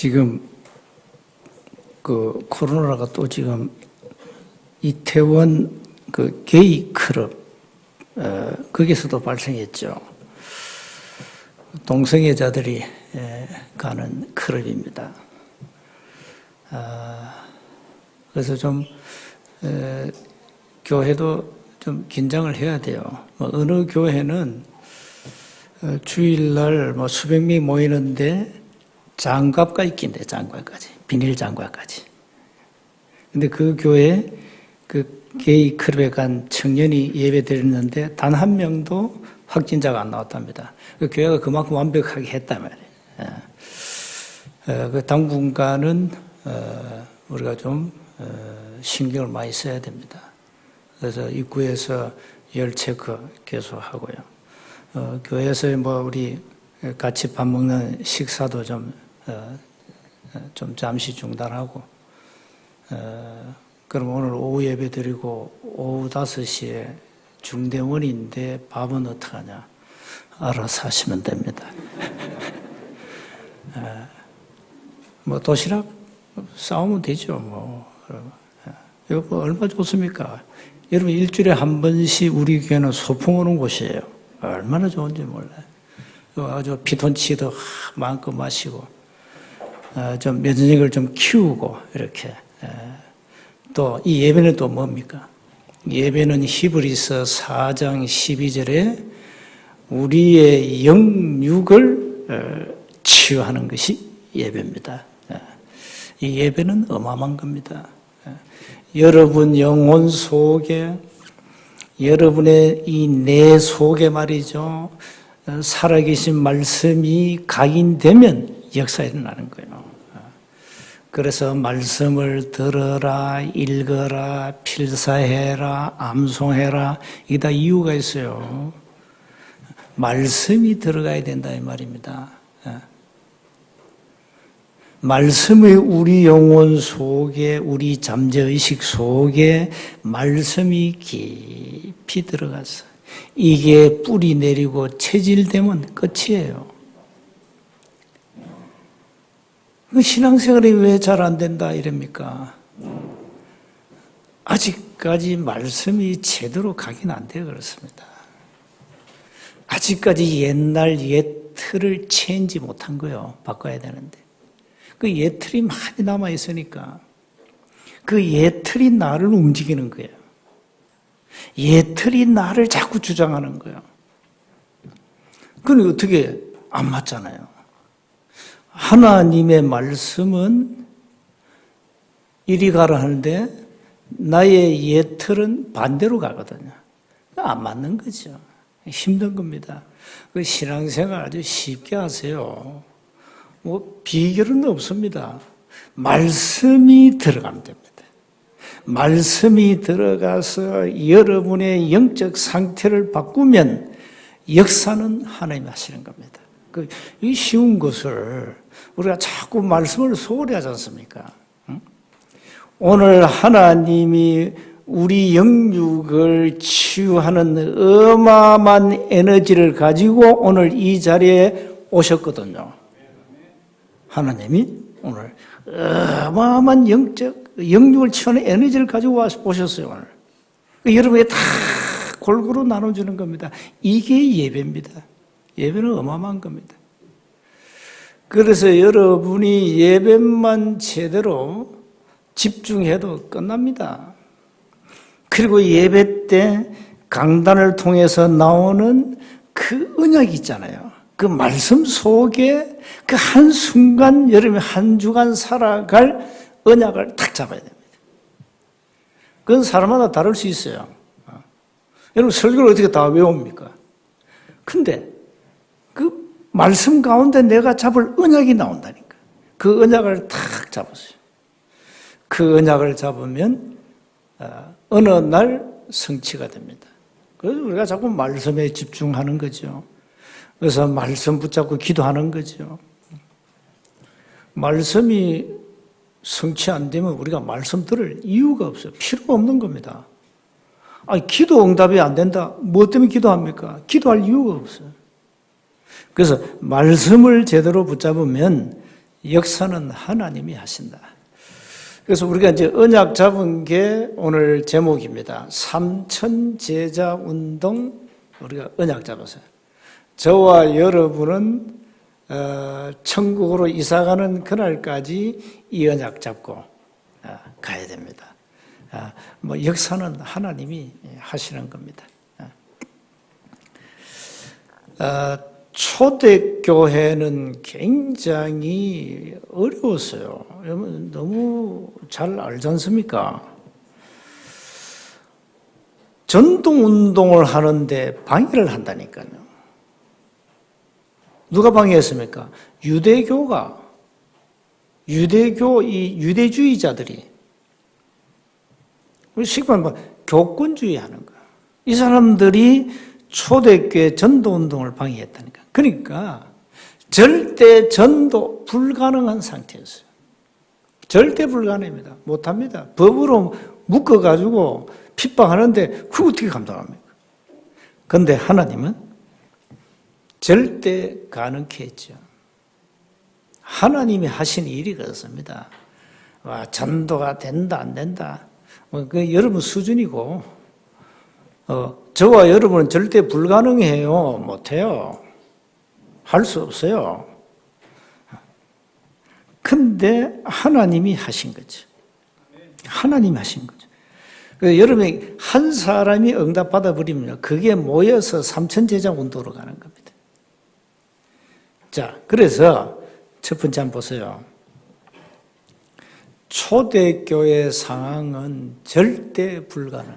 지금 그 코로나가 또 지금 이태원 그 게이 클럽 거기서도 발생했죠. 동성애자들이 가는 클럽입니다. 그래서 좀 교회도 좀 긴장을 해야 돼요. 어느 교회는 주일날 수백 명이 모이는데 장갑까지 낀대, 장갑까지. 비닐 장갑까지. 근데 그 교회에 그 게이 클럽에 간 청년이 예배 드렸는데 단 한 명도 확진자가 안 나왔답니다. 그 교회가 그만큼 완벽하게 했단 말이에요. 그 당분간은 우리가 좀 신경을 많이 써야 됩니다. 그래서 입구에서 열 체크 계속 하고요. 교회에서 우리 같이 밥 먹는 식사도 좀 잠시 중단하고, 그럼 오늘 오후 예배 드리고 오후 5시에 중대원인데 밥은 어떡하냐? 알아서 하시면 됩니다. 도시락 싸우면 되죠. 이거 얼마 좋습니까? 여러분 일주일에 한 번씩 우리 교회는 소풍 오는 곳이에요. 얼마나 좋은지 몰라요. 아주 피톤치도 마음껏 마시고, 좀 면역력을 좀 키우고, 이렇게. 또, 이 예배는 또 뭡니까? 예배는 히브리서 4장 12절에 우리의 영육을 치유하는 것이 예배입니다. 이 예배는 어마어마한 겁니다. 여러분 영혼 속에, 여러분의 이 내 속에 말이죠. 살아계신 말씀이 각인되면 역사가 일어나는 거예요. 그래서 말씀을 들어라, 읽어라, 필사해라, 암송해라, 이게 다 이유가 있어요. 말씀이 들어가야 된다 이 말입니다. 말씀이 우리 영혼 속에, 우리 잠재의식 속에 말씀이 깊이 들어가서 이게 뿌리 내리고 체질되면 끝이에요. 신앙생활이 왜 잘 안 된다 이럽니까? 아직까지 말씀이 제대로 가긴 안 돼요. 그렇습니다. 아직까지 옛날 옛 틀을 체인지 못한 거예요. 바꿔야 되는데. 그 옛 틀이 많이 남아있으니까 그 옛 틀이 나를 움직이는 거예요. 옛 틀이 나를 자꾸 주장하는 거예요. 그러니 어떻게 안 맞잖아요. 하나님의 말씀은 이리 가라 하는데 나의 옛 틀은 반대로 가거든요. 안 맞는 거죠. 힘든 겁니다. 그 신앙생활 아주 쉽게 하세요. 비결은 없습니다. 말씀이 들어가면 됩니다. 말씀이 들어가서 여러분의 영적 상태를 바꾸면 역사는 하나님이 하시는 겁니다. 이 쉬운 것을 우리가 자꾸 말씀을 소홀히 하지 않습니까? 오늘 하나님이 우리 영육을 치유하는 어마어마한 에너지를 가지고 오늘 이 자리에 오셨거든요. 하나님이 오늘 어마어마한 영육을 치유하는 에너지를 가지고 오셨어요. 오늘 여러분이 다 골고루 나눠주는 겁니다. 이게 예배입니다. 예배는 어마어마한 겁니다. 그래서 여러분이 예배만 제대로 집중해도 끝납니다. 그리고 예배 때 강단을 통해서 나오는 그 언약이 있잖아요. 그 말씀 속에 그 한순간 여러분이 한 주간 살아갈 언약을 탁 잡아야 됩니다. 그건 사람마다 다를 수 있어요. 여러분 설교를 어떻게 다 외웁니까? 근데 그 말씀 가운데 내가 잡을 언약이 나온다니까. 그 언약을 탁 잡았어요. 그 언약을 잡으면 어느 날 성취가 됩니다. 그래서 우리가 자꾸 말씀에 집중하는 거죠. 그래서 말씀 붙잡고 기도하는 거죠. 말씀이 성취 안 되면 우리가 말씀 들을 이유가 없어요. 필요가 없는 겁니다. 기도 응답이 안 된다. 뭐 때문에 기도합니까? 기도할 이유가 없어요. 그래서 말씀을 제대로 붙잡으면 역사는 하나님이 하신다. 그래서 우리가 이제 언약 잡은 게 오늘 제목입니다. 삼천제자 운동 우리가 언약 잡았어요. 저와 여러분은 천국으로 이사가는 그날까지 이 언약 잡고 가야 됩니다. 뭐 역사는 하나님이 하시는 겁니다. 초대교회는 굉장히 어려웠어요. 여러분 너무 잘 알지 않습니까? 전통운동을 하는데 방해를 한다니까요. 누가 방해했습니까? 유대주의자들이 쉽게 말하면 교권주의 하는 거야. 이 사람들이 초대교회 전도운동을 방해했다니까. 그러니까 절대 전도 불가능한 상태였어요. 절대 불가능합니다. 못합니다. 법으로 묶어가지고 핍박하는데 그걸 어떻게 감당합니까? 그런데 하나님은 절대 가능케 했죠. 하나님이 하신 일이 그렇습니다. 전도가 된다 안 된다 그 여러분 수준이고 저와 여러분은 절대 불가능해요. 못해요. 할 수 없어요. 근데 하나님이 하신 거죠. 하나님이 하신 거죠. 여러분이 한 사람이 응답받아 버리면 그게 모여서 삼천제자 운동으로 가는 겁니다. 자, 그래서 첫 번째 한번 보세요. 초대교회 상황은 절대 불가능.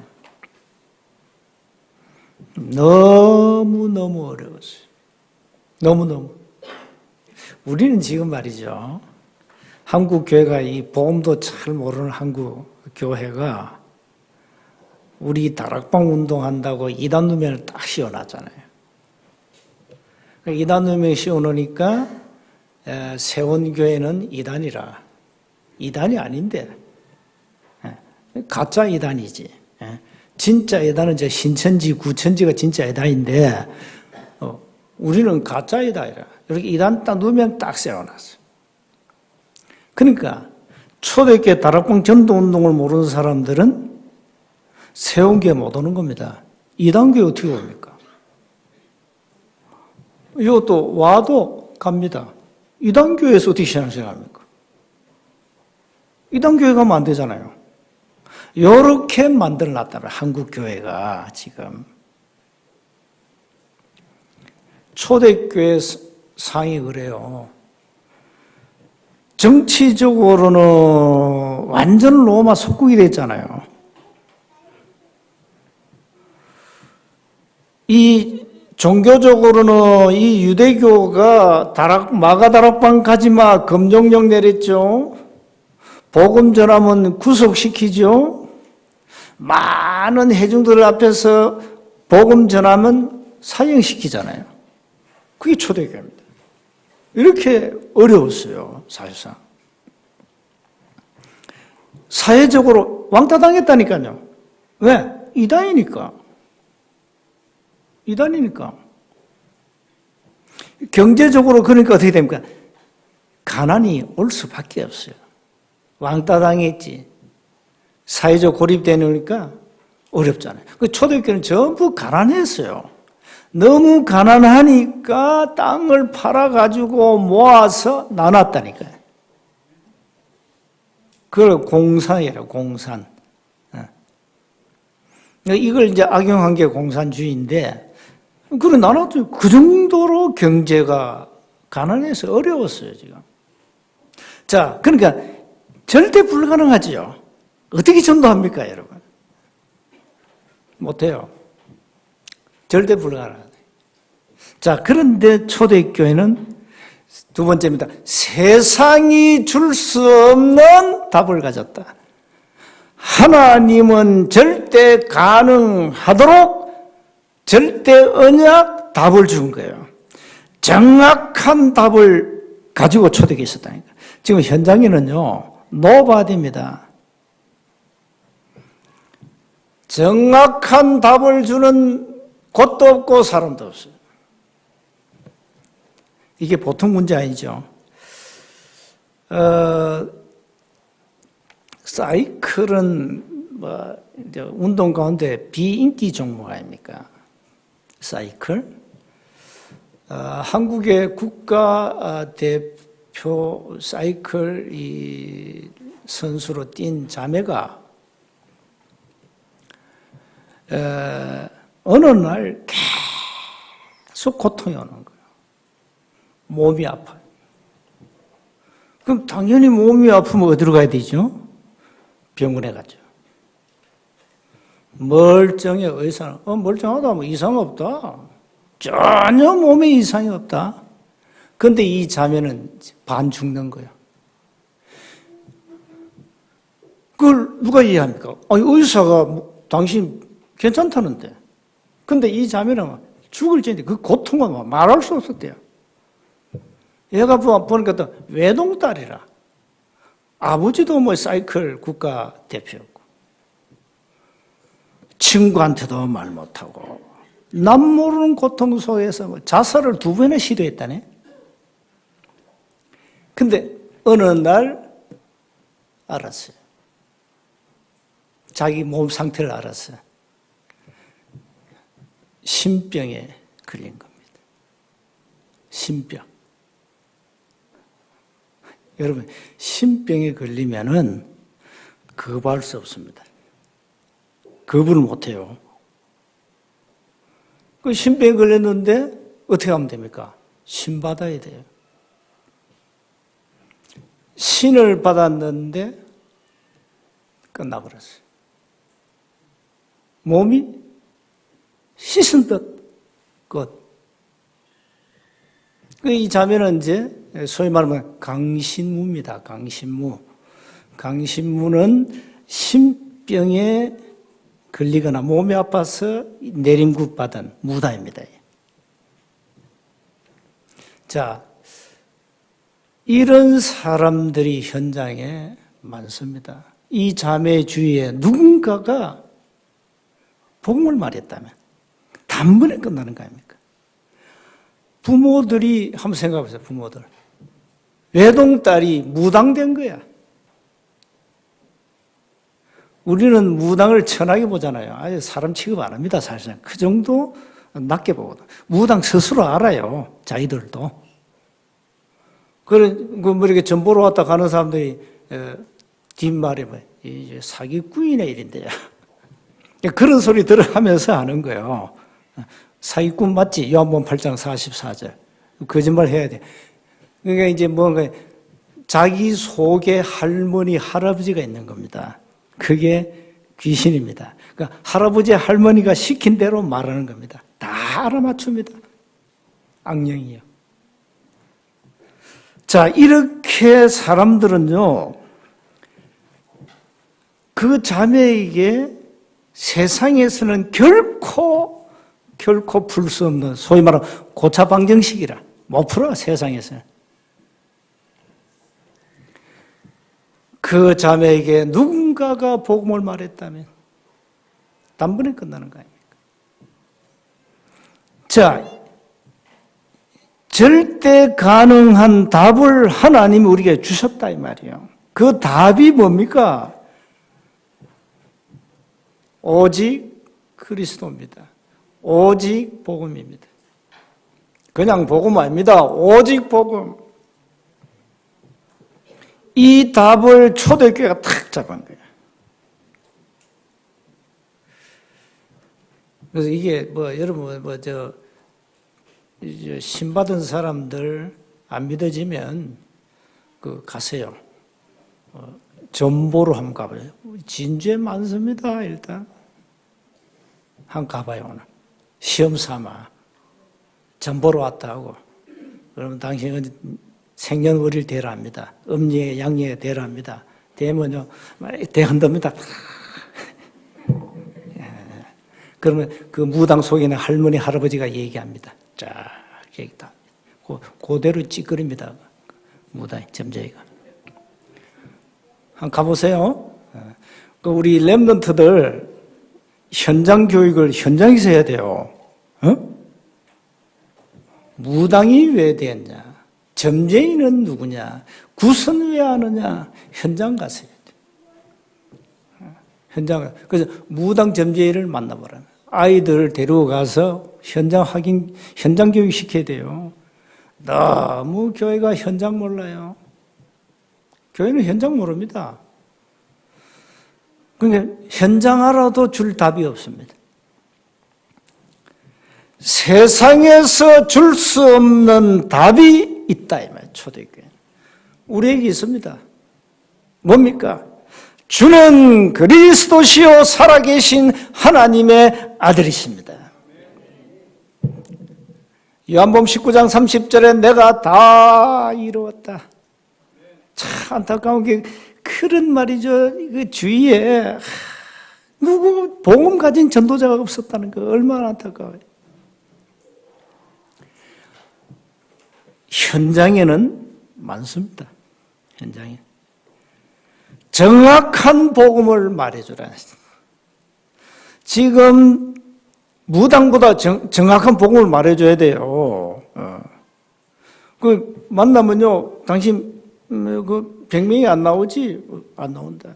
너무너무 어려웠어요. 너무너무. 우리는 지금 말이죠. 한국 교회가 이 복음도 잘 모르는 한국 교회가 우리 다락방 운동한다고 이단 누명을 딱 씌워놨잖아요. 이단 누명 씌워놓으니까 세원교회는 이단이라. 이단이 아닌데 가짜 이단이지. 진짜 이단은 이제 신천지, 구천지가 진짜 이단인데 우리는 가짜 이단이라. 이렇게 이단 딱 누명 딱 세워놨어요. 그러니까 초대교회 다락방 전도운동을 모르는 사람들은 세운교회 못 오는 겁니다. 이단교회 어떻게 옵니까? 이것도 와도 갑니다. 이단교회에서 어떻게 신앙생활합니까? 이단교회 가면 안 되잖아요. 이렇게 만들어놨다는 한국교회가 지금 초대교회 상이 그래요. 정치적으로는 완전 로마 속국이 됐잖아요. 이 종교적으로는 이 유대교가 마가다락방 가지마 금종령 내렸죠. 복음 전하면 구속시키죠. 많은 회중들 앞에서 복음 전하면 사형시키잖아요. 그게 초대교회입니다. 이렇게 어려웠어요, 사실상. 사회적으로 왕따당했다니까요. 왜? 이단이니까. 경제적으로 그러니까 어떻게 됩니까? 가난이 올 수밖에 없어요. 왕따당했지. 사회적 고립되니까 어렵잖아요. 초대교회는 전부 가난했어요. 너무 가난하니까 땅을 팔아가지고 모아서 나눴다니까요. 그걸 공산이라고, 공산. 이걸 이제 악용한 게 공산주의인데, 그걸 나눴죠. 그 정도로 경제가 가난해서 어려웠어요, 지금. 자, 그러니까 절대 불가능하지요. 어떻게 전도합니까, 여러분? 못해요. 절대 불가능하다. 자, 그런데 초대교회는 두 번째입니다. 세상이 줄 수 없는 답을 가졌다. 하나님은 절대 가능하도록 절대 언약 답을 준 거예요. 정확한 답을 가지고 초대교회에 있었다니까. 지금 현장에는요, 노바디입니다. 정확한 답을 주는 곳도 없고 사람도 없어요. 이게 보통 문제 아니죠. 사이클은 이제 운동 가운데 비인기 종목 아닙니까? 사이클. 한국의 국가대표 사이클 이 선수로 뛴 자매가 어느 날 계속 고통이 오는 거예요. 몸이 아파요. 그럼 당연히 몸이 아프면 어디로 가야 되죠? 병원에 가죠. 멀쩡해. 의사는 멀쩡하다. 뭐 이상 없다. 전혀 몸에 이상이 없다. 그런데 이 자매는 반 죽는 거예요. 그걸 누가 이해합니까? 아니, 의사가 당신 괜찮다는데. 근데 이 자매는 죽을 전에 그 고통은 말할 수 없었대요. 얘가 보니까 또 외동딸이라. 아버지도 뭐 사이클 국가 대표였고, 친구한테도 말 못하고, 남 모르는 고통 속에서 뭐 자살을 2번이나 시도했다네. 근데 어느 날 알았어요. 자기 몸 상태를 알았어요. 신병에 걸린 겁니다. 신병. 여러분, 신병에 걸리면은 거부할 수 없습니다. 거부를 못해요. 그 신병에 걸렸는데 어떻게 하면 됩니까? 신 받아야 돼요. 신을 받았는데 끝나버렸어요. 몸이 씻은 듯 끝. 이 자매는 이제 소위 말하면 강신무입니다. 강신무. 강신무는 신병에 걸리거나 몸이 아파서 내림굿 받은 무다입니다. 자, 이런 사람들이 현장에 많습니다. 이 자매 주위에 누군가가 복음을 말했다면 단번에 끝나는 거 아닙니까? 부모들이 한번 생각해 보세요. 부모들. 외동딸이 무당된 거야. 우리는 무당을 천하게 보잖아요. 아예 사람 취급 안 합니다. 사실은. 그 정도 낮게 보거든. 무당 스스로 알아요. 자기들도. 뭐 이렇게 전보로 왔다 가는 사람들이 뒷말에 뭐 이제 사기꾼이네 이런데요. 그런 소리 들어가면서 하는 거예요. 사기꾼 맞지? 요한복음 8장 44절. 거짓말 해야 돼. 그러니까 이제 뭔가 자기 속에 할머니, 할아버지가 있는 겁니다. 그게 귀신입니다. 그러니까 할아버지, 할머니가 시킨 대로 말하는 겁니다. 다 알아맞춥니다. 악령이요. 자, 이렇게 사람들은요, 그 자매에게 세상에서는 결코 풀 수 없는, 소위 말하는 고차방정식이라. 못 풀어, 세상에서는. 그 자매에게 누군가가 복음을 말했다면 단번에 끝나는 거 아닙니까? 자, 절대 가능한 답을 하나님이 우리에게 주셨다 이 말이에요. 그 답이 뭡니까? 오직 그리스도입니다. 오직 복음입니다. 그냥 복음 아닙니다. 오직 복음. 이 답을 초대교회가 탁 잡은 거예요. 그래서 이게 여러분 이제 신받은 사람들 안 믿어지면 가세요. 전보로 한번 가봐요. 진주에 많습니다. 일단 한번 가봐요. 오늘 시험 삼아 전보로 왔다 하고 그러면 당신은 생년월일 대라합니다. 음력에 양력에 대라합니다. 되면요 대한답니다. 그러면 그 무당 속에 있는 할머니 할아버지가 얘기합니다. 쫙 얘기다. 그대로 찌끄립니다. 무당 점쟁이가. 한번 가보세요. 우리 랩런트들 현장 교육을 현장에서 해야 돼요. 무당이 왜 됐냐? 점쟁이는 누구냐? 굿은 왜 하느냐? 현장 가서 해야 돼. 현장. 그래서 무당 점쟁이를 만나보라. 아이들을 데리고 가서 현장 확인, 현장 교육 시켜야 돼요. 너무 교회가 현장 몰라요. 교회는 현장 모릅니다. 그러니까 현장 알아도 줄 답이 없습니다. 세상에서 줄 수 없는 답이 있다 이 말이에요. 초대교회는 우리에게 있습니다. 뭡니까? 주는 그리스도시요 살아계신 하나님의 아들이십니다. 요한복음 19장 30절에 내가 다 이루었다. 참 안타까운 게 그런 말이죠. 그 주위에 누구 복음 가진 전도자가 없었다는 거 얼마나 안타까워요. 현장에는 많습니다. 현장에 정확한 복음을 말해주라. 지금 무당보다 정확한 복음을 말해줘야 돼요. 그 만나면요, 당신 그 100명이 안 나오지? 안 나온다.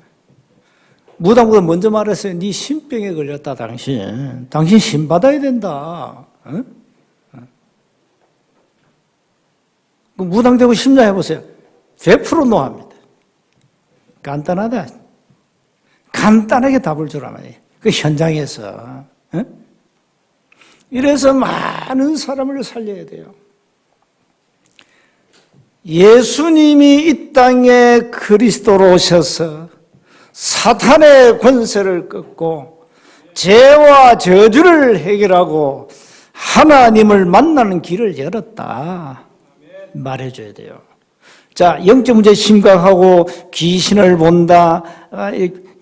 무당보다 먼저 말했어요. 네 신병에 걸렸다, 당신. 당신 신 받아야 된다. 그 무당 되고 심사 해보세요. 100% 노합니다. 간단하다. 간단하게 답을 주라 말이에요. 그 현장에서. 이래서 많은 사람을 살려야 돼요. 예수님이 이 땅에 그리스도로 오셔서 사탄의 권세를 끊고 죄와 저주를 해결하고 하나님을 만나는 길을 열었다 말해줘야 돼요. 자, 영적 문제 심각하고 귀신을 본다.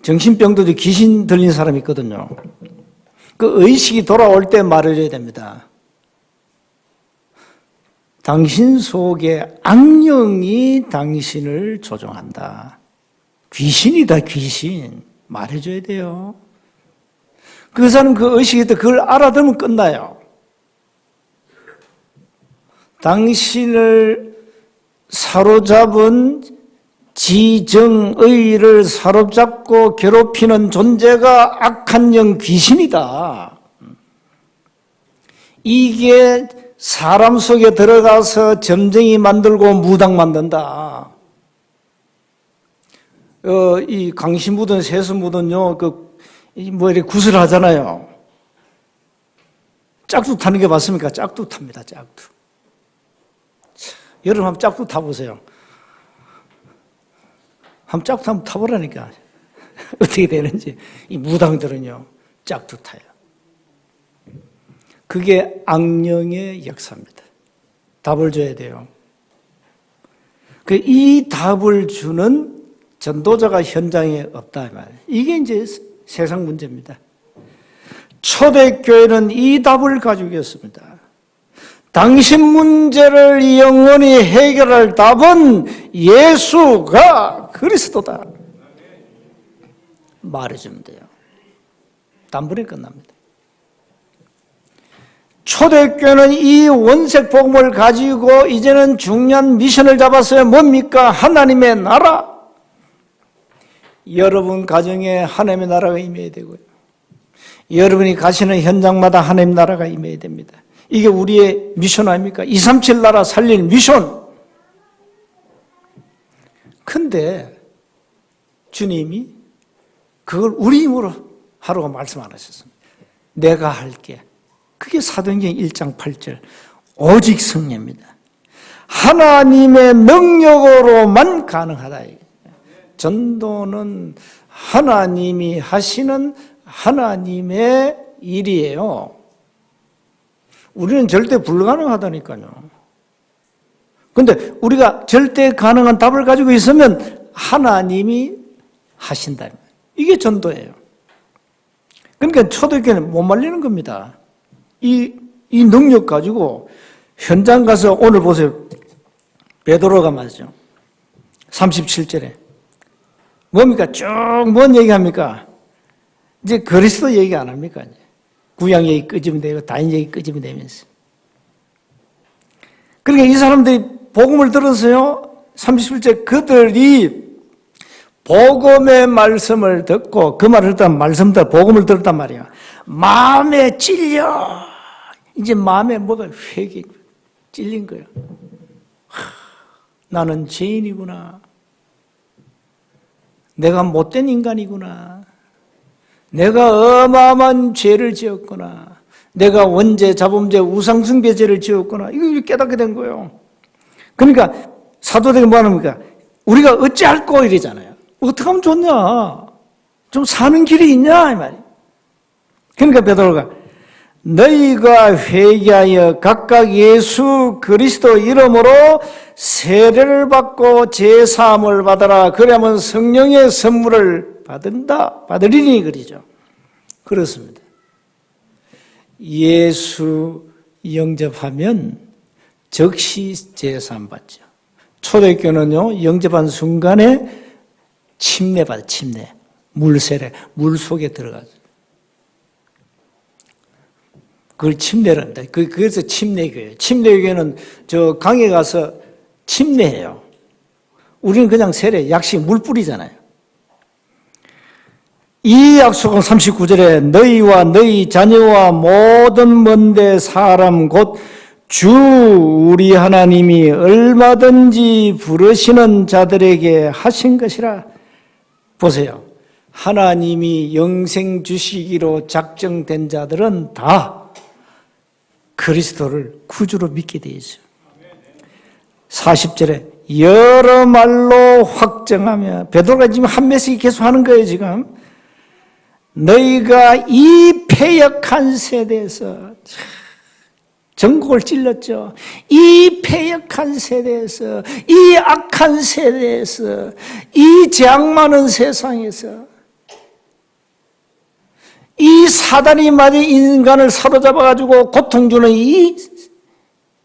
정신병도 귀신 들린 사람이 있거든요. 그 의식이 돌아올 때 말해줘야 됩니다. 당신 속에 악령이 당신을 조종한다. 귀신이다, 귀신. 말해줘야 돼요. 그 사람 그 의식이 때 그걸 알아들으면 끝나요. 당신을 사로잡은 지정의를 사로잡고 괴롭히는 존재가 악한 영 귀신이다. 이게 사람 속에 들어가서 점쟁이 만들고 무당 만든다. 이 강시 묻은 세수 묻은요, 이렇게 굿을 하잖아요. 짝두 타는 게 맞습니까? 짝두 탑니다, 짝두. 여러분 한번 짝두 타보세요. 한번 짝두 한번 타보라니까. 어떻게 되는지. 이 무당들은요, 짝두 타요. 그게 악령의 역사입니다. 답을 줘야 돼요. 이 답을 주는 전도자가 현장에 없다 이 말이에요. 이게 이제 세상 문제입니다. 초대교회는 이 답을 가지고 있습니다. 당신 문제를 영원히 해결할 답은 예수가 그리스도다. 말해주면 돼요. 단번에 끝납니다. 초대교회는 이 원색 복음을 가지고 이제는 중요한 미션을 잡았어요. 뭡니까? 하나님의 나라. 여러분 가정에 하나님의 나라가 임해야 되고요. 여러분이 가시는 현장마다 하나님의 나라가 임해야 됩니다. 이게 우리의 미션 아닙니까? 237 나라 살릴 미션. 근데 주님이 그걸 우리 힘으로 하라고 말씀 안 하셨습니다. 내가 할게. 그게 사도행전 1장 8절. 오직 성령입니다. 하나님의 능력으로만 가능하다. 전도는 하나님이 하시는 하나님의 일이에요. 우리는 절대 불가능하다니까요. 그런데 우리가 절대 가능한 답을 가지고 있으면 하나님이 하신다. 이게 전도예요. 그러니까 초대교회는 못 말리는 겁니다. 이 능력 가지고 현장 가서 오늘 보세요. 베드로가 말이죠. 37절에. 뭡니까? 쭉 뭔 얘기합니까? 이제 그리스도 얘기 안 합니까? 구약 얘기 끄집어내고 다인 얘기 끄집어내면서. 그러니까 이 사람들이 복음을 들었어요. 31절 그들이 복음의 말씀을 듣고 그 말을 듣다 말씀들 복음을 들었단 말이야. 마음에 찔려. 이제 마음에 뭐가 회개 찔린 거야. 나는 죄인이구나. 내가 못된 인간이구나. 내가 어마어마한 죄를 지었구나. 내가 원죄, 자범죄, 우상숭배죄를 지었구나. 이거 깨닫게 된 거예요. 그러니까 사도들이 뭐 하는가? 우리가 어찌할꼬 이러잖아요. 어떻게 하면 좋냐? 좀 사는 길이 있냐? 이 말이에요. 그러니까 베드로가 너희가 회개하여 각각 예수 그리스도 이름으로 세례를 받고 제사함을 받아라. 그러면 성령의 선물을 받으리니 그러죠. 그렇습니다. 예수 영접하면 즉시 제사함 받죠. 초대교회는요, 영접한 순간에 침례 받아요. 침례. 물세례. 물 속에 들어가죠. 그걸 침례를 합니다. 그래서 침례교회예요. 침례교회는 저 강에 가서 침례해요. 우리는 그냥 세례, 약식, 물 뿌리잖아요. 이 약속은 39절에 너희와 너희 자녀와 모든 먼데 사람 곧 주 우리 하나님이 얼마든지 부르시는 자들에게 하신 것이라. 보세요. 하나님이 영생 주시기로 작정된 자들은 다 그리스도를 구주로 믿게 되어 있어요. 40절에 여러 말로 확정하며, 베드로가 지금 한 메시지 계속 하는 거예요, 지금. 너희가 이 패역한 세대에서, 전국을 찔렀죠. 이 패역한 세대에서, 이 악한 세대에서, 이 재앙 많은 세상에서, 이 사단이 말이 인간을 사로잡아가지고 고통 주는 이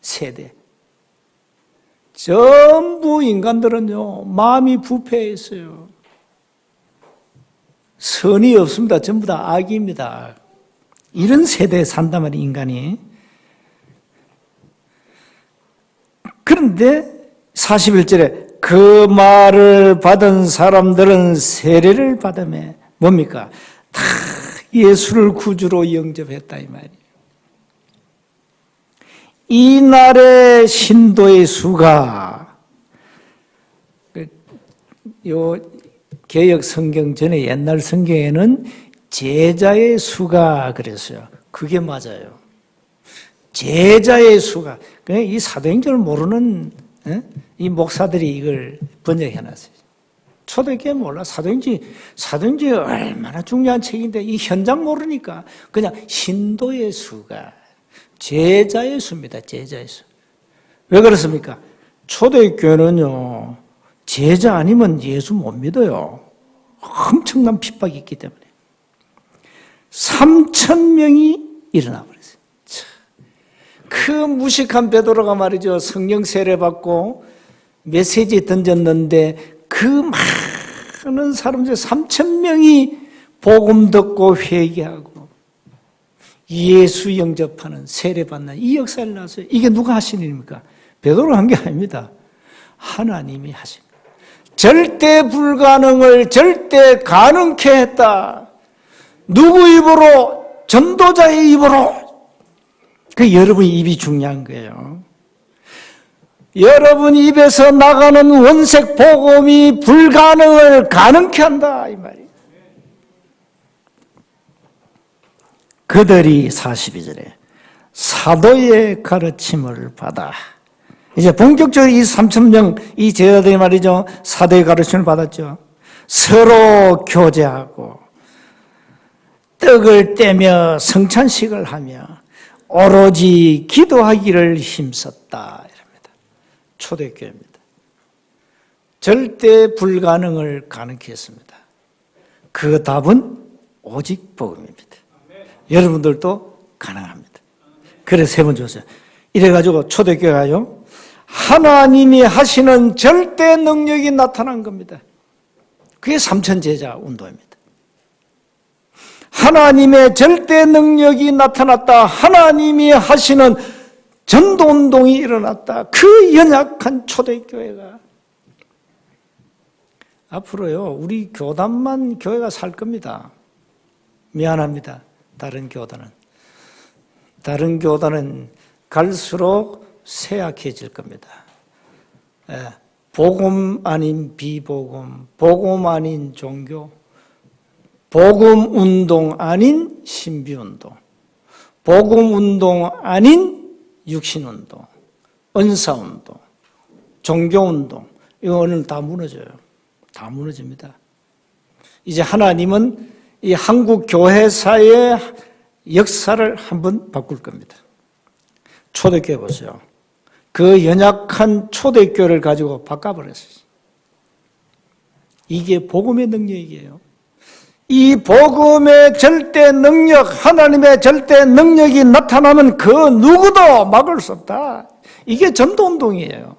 세대. 전부 인간들은요, 마음이 부패해 있어요. 선이 없습니다. 전부 다 악입니다. 이런 세대에 산단 말이에요, 인간이. 그런데 41절에 그 말을 받은 사람들은 세례를 받으며 뭡니까? 다 예수를 구주로 영접했다 이 말이에요. 이 날의 신도의 수가, 요 개역 성경 전에 옛날 성경에는 제자의 수가 그랬어요. 그게 맞아요. 제자의 수가. 이 사도행전을 모르는 이 목사들이 이걸 번역해놨어요. 초대교회 몰라. 사도행전이 얼마나 중요한 책인데 이 현장 모르니까 그냥 신도의 수가. 제자의 수입니다. 제자의 수. 왜 그렇습니까? 초대교회는요, 제자 아니면 예수 못 믿어요. 엄청난 핍박이 있기 때문에. 3,000명이 일어나 버렸어요. 그 무식한 베드로가 말이죠. 성령 세례 받고 메시지 던졌는데 그 많은 사람들 3,000명이 복음 듣고 회개하고 예수 영접하는 세례 받는 이 역사를 낳았어요. 이게 누가 하신 일입니까? 베드로가 한 게 아닙니다. 하나님이 하신 거예요. 절대 불가능을 절대 가능케 했다. 누구 입으로? 전도자의 입으로. 그 여러분 입이 중요한 거예요. 여러분 입에서 나가는 원색 복음이 불가능을 가능케 한다 이 말이에요. 그들이 42절에 사도의 가르침을 받아, 이제 본격적으로 이 3,000명 이 제자들이 말이죠, 사도의 가르침을 받았죠. 서로 교제하고 떡을 떼며 성찬식을 하며 오로지 기도하기를 힘썼다 이랍니다. 초대교회입니다. 절대 불가능을 가능케 했습니다. 그 답은 오직 복음입니다. 여러분들도 가능합니다. 그래서 세 번 줬어요. 이래가지고 초대교회가요, 하나님이 하시는 절대 능력이 나타난 겁니다. 그게 3,000제자 운동입니다. 하나님의 절대 능력이 나타났다. 하나님이 하시는 전도운동이 일어났다. 그 연약한 초대교회가 앞으로요, 우리 교단만 교회가 살 겁니다. 미안합니다. 다른 교단은 갈수록 쇠약해질 겁니다. 복음 아닌 비복음, 복음 아닌 종교, 복음 운동 아닌 신비 운동, 복음 운동 아닌 육신 운동, 은사 운동, 종교 운동, 이거는 다 무너져요. 다 무너집니다. 이제 하나님은 이 한국 교회사의 역사를 한번 바꿀 겁니다. 초대교회 보세요. 그 연약한 초대교회를 가지고 바꿔버렸어요. 이게 복음의 능력이에요. 이 복음의 절대 능력, 하나님의 절대 능력이 나타나면 그 누구도 막을 수 없다. 이게 전도운동이에요.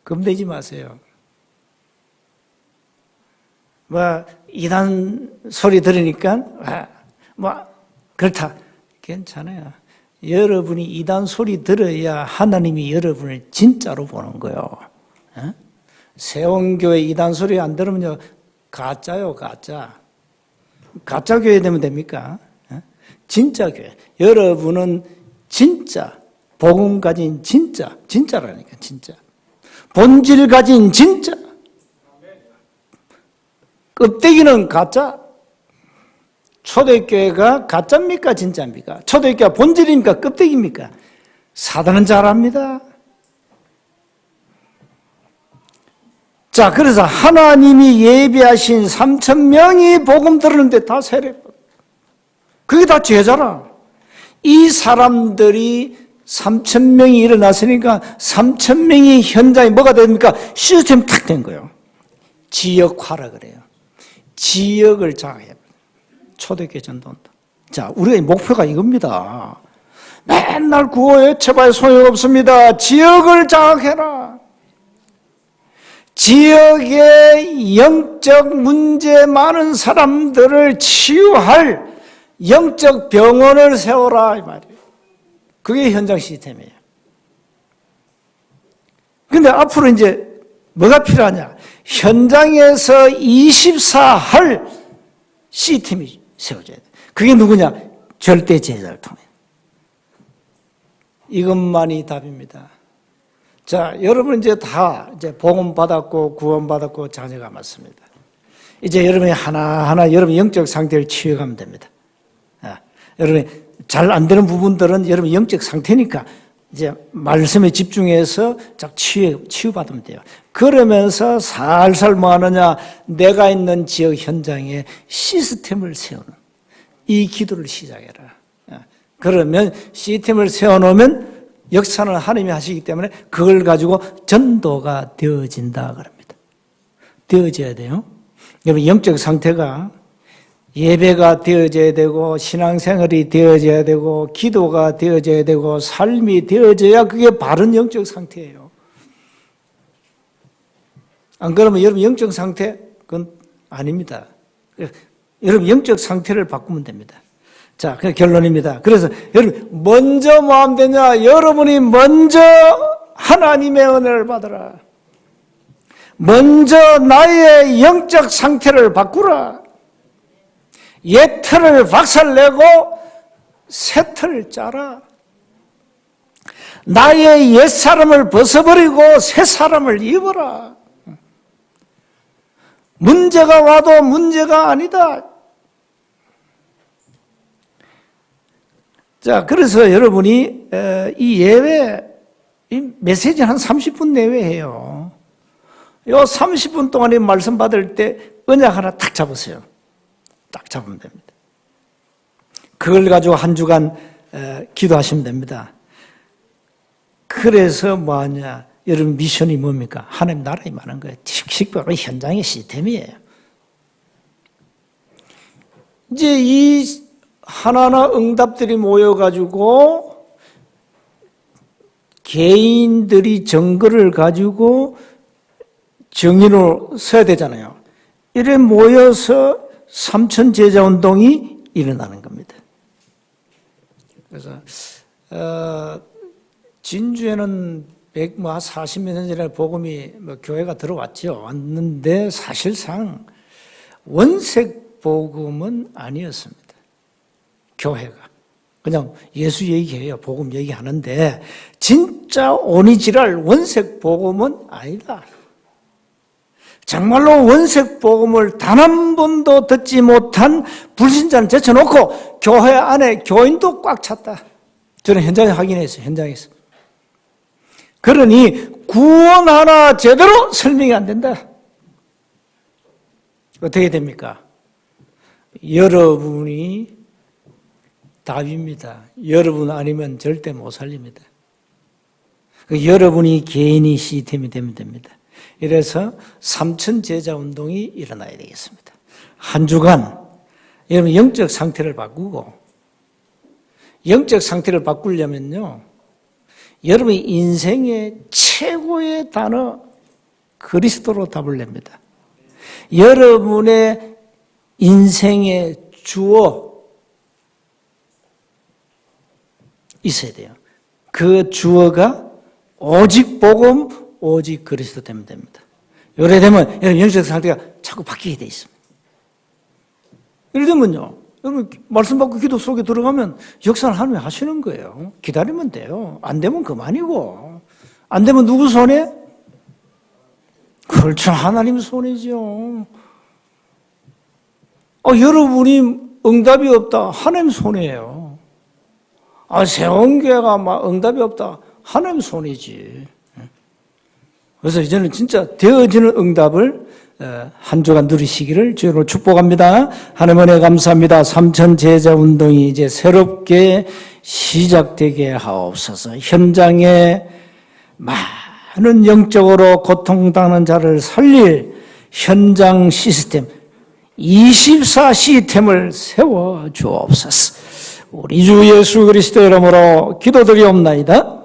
겁내지 마세요. 이단 소리 들으니까, 그렇다. 괜찮아요. 여러분이 이단 소리 들어야 하나님이 여러분을 진짜로 보는 거예요. 세원교회 이단 소리 안 들으면요, 가짜요, 가짜. 가짜 교회 되면 됩니까? 진짜 교회. 여러분은 진짜, 복음 가진 진짜라니까, 진짜. 본질 가진 진짜. 껍데기는 가짜. 초대교회가 가짜입니까? 진짜입니까? 초대교회가 본질입니까? 껍데기입니까? 사단은 잘 압니다. 자, 그래서 하나님이 예비하신 3,000명이 복음 들었는데 다 세례. 그게 다 제자라. 이 사람들이 3,000명이 일어났으니까 3,000명이 현장에 뭐가 됩니까? 시스템이 탁 된 거예요. 지역화라 그래요. 지역을 장악해요. 초대교회 전도운동. 자, 우리의 목표가 이겁니다. 맨날 구호 외쳐봐야 소용없습니다. 지역을 장악해라. 지역의 영적 문제 많은 사람들을 치유할 영적 병원을 세워라 이 말이에요. 그게 현장 시스템이에요. 근데 앞으로 이제 뭐가 필요하냐? 현장에서 24할 시스템이 세워져야 돼. 그게 누구냐? 절대 제자를 통해. 이것만이 답입니다. 자, 여러분 이제 다 이제 복음 받았고 구원 받았고 자녀가 맞습니다. 이제 여러분이 하나하나 여러분 영적 상태를 치유하면 됩니다. 여러분이 잘 안 되는 부분들은 여러분 영적 상태니까 이제 말씀에 집중해서 치유받으면 돼요. 그러면서 살살 뭐 하느냐? 내가 있는 지역 현장에 시스템을 세우는 이 기도를 시작해라. 그러면 시스템을 세워놓으면 역사는 하나님이 하시기 때문에 그걸 가지고 전도가 되어진다 그럽니다. 되어져야 돼요. 여러분 영적 상태가 예배가 되어져야 되고 신앙생활이 되어져야 되고 기도가 되어져야 되고 삶이 되어져야 그게 바른 영적 상태예요. 안 그러면 여러분 영적 상태 그건 아닙니다. 여러분 영적 상태를 바꾸면 됩니다. 자, 그 결론입니다. 그래서 여러분 먼저 뭐 하면 되냐? 여러분이 먼저 하나님의 은혜를 받으라. 먼저 나의 영적 상태를 바꾸라. 옛 틀을 박살내고 새 틀을 짜라. 나의 옛 사람을 벗어버리고 새 사람을 입어라. 문제가 와도 문제가 아니다. 자, 그래서 여러분이 이 예배, 이 메시지 한 30분 내외해요. 요 30분 동안에 말씀 받을 때 언약 하나 탁 잡으세요. 딱 잡으면 됩니다. 그걸 가지고 한 주간 기도하시면 됩니다. 그래서 뭐하냐? 여러분 미션이 뭡니까? 하나님 나라에 많은 거예요. 식별은 현장의 시스템이에요. 이제 이 하나하나 응답들이 모여가지고 개인들이 증거를 가지고 정인으로 서야 되잖아요. 이래 모여서 3천 제자 운동이 일어나는 겁니다. 그래서 진주에는 40몇 년 전에 복음이 교회가 들어왔죠. 왔는데 사실상 원색 복음은 아니었습니다. 교회가. 그냥 예수 얘기해요. 복음 얘기하는데 진짜 오리지널 원색 복음은 아니다. 정말로 원색 복음을 단 한 번도 듣지 못한 불신자를 제쳐놓고 교회 안에 교인도 꽉 찼다. 저는 현장에 확인했어요. 현장에서. 그러니 구원 하나 제대로 설명이 안 된다. 어떻게 됩니까? 여러분이 답입니다. 여러분 아니면 절대 못 살립니다. 여러분이 개인이 시스템이 되면 됩니다. 이래서 삼천 제자 운동이 일어나야 되겠습니다. 한 주간 여러분 영적 상태를 바꾸고, 영적 상태를 바꾸려면요, 여러분의 인생의 최고의 단어 그리스도로 답을 냅니다. 여러분의 인생의 주어 있어야 돼요. 그 주어가 오직 복음, 오직 그리스도 되면 됩니다. 요래 되면 여러분 영적 상태가 자꾸 바뀌게 돼 있습니다. 예를 들면요, 여러분 말씀 받고 기도 속에 들어가면 역사를 하나님이 하시는 거예요. 기다리면 돼요. 안 되면 그만이고. 안 되면 누구 손에? 그렇죠. 하나님 손이죠. 여러분이 응답이 없다. 하나님 손이에요. 세원교회가 막 응답이 없다. 하나님 손이지. 그래서 이제는 진짜 되어지는 응답을 한 주간 누리시기를 주로 축복합니다. 하나님 은혜 감사합니다. 삼천 제자 운동이 이제 새롭게 시작되게 하옵소서. 현장에 많은 영적으로 고통당하는 자를 살릴 현장 시스템, 24 시스템을 세워 주옵소서. 우리 주 예수 그리스도 이름으로 기도드리옵나이다.